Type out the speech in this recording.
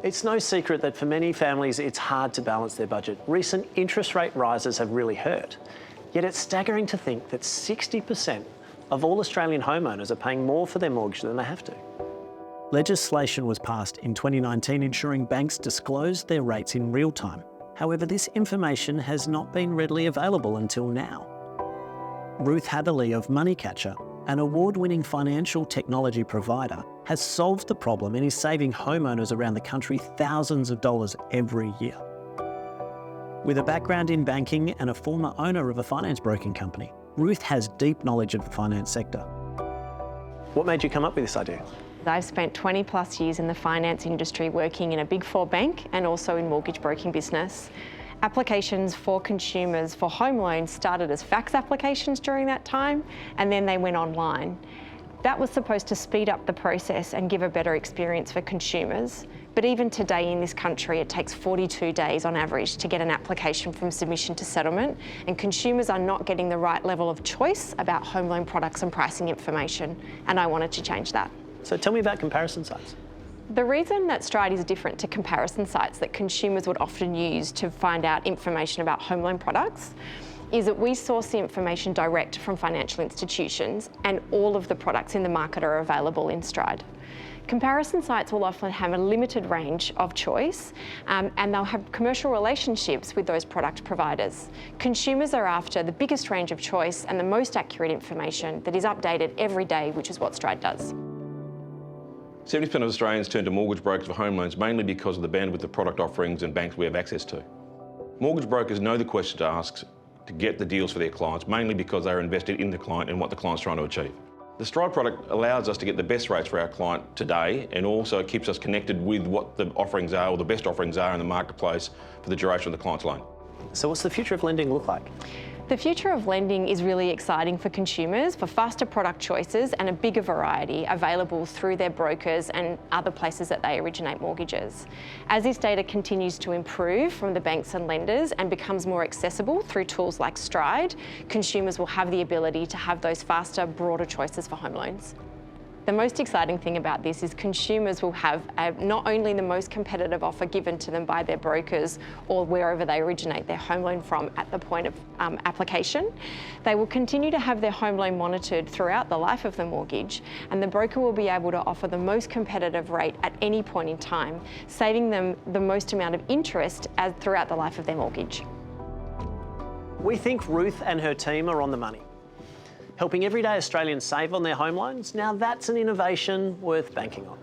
It's no secret that for many families, it's hard to balance their budget. Recent interest rate rises have really hurt. Yet it's staggering to think that 60% of all Australian homeowners are paying more for their mortgage than they have to. Legislation was passed in 2019 ensuring banks disclose their rates in real time. However, this information has not been readily available until now. Ruth Hatherley of Moneycatcher, an award-winning financial technology provider, has solved the problem and is saving homeowners around the country thousands of dollars every year. With a background in banking and a former owner of a finance broking company, Ruth has deep knowledge of the finance sector. What made you come up with this idea? I've spent 20 plus years in the finance industry working in a Big Four bank and also in mortgage broking business. Applications for consumers for home loans started as fax applications during that time, and then they went online. That was supposed to speed up the process and give a better experience for consumers. But even today in this country, it takes 42 days on average to get an application from submission to settlement, and consumers are not getting the right level of choice about home loan products and pricing information, and I wanted to change that. So tell me about comparison sites. The reason that STYRD is different to comparison sites that consumers would often use to find out information about home loan products is that we source the information direct from financial institutions, and all of the products in the market are available in STYRD. Comparison sites will often have a limited range of choice, and they'll have commercial relationships with those product providers. Consumers are after the biggest range of choice and the most accurate information that is updated every day, which is what STYRD does. 70% of Australians turn to mortgage brokers for home loans mainly because of the bandwidth of product offerings and banks we have access to. Mortgage brokers know the question to ask to get the deals for their clients, mainly because they are invested in the client and what the client's trying to achieve. The STYRD product allows us to get the best rates for our client today, and also keeps us connected with what the offerings are, or the best offerings are in the marketplace for the duration of the client's loan. So what's the future of lending look like? The future of lending is really exciting for consumers, for faster product choices and a bigger variety available through their brokers and other places that they originate mortgages. As this data continues to improve from the banks and lenders and becomes more accessible through tools like STYRD, consumers will have the ability to have those faster, broader choices for home loans. The most exciting thing about this is consumers will have not only the most competitive offer given to them by their brokers or wherever they originate their home loan from at the point of application, they will continue to have their home loan monitored throughout the life of the mortgage, and the broker will be able to offer the most competitive rate at any point in time, saving them the most amount of interest throughout the life of their mortgage. We think Ruth and her team are on the money. Helping everyday Australians save on their home loans, now that's an innovation worth banking on.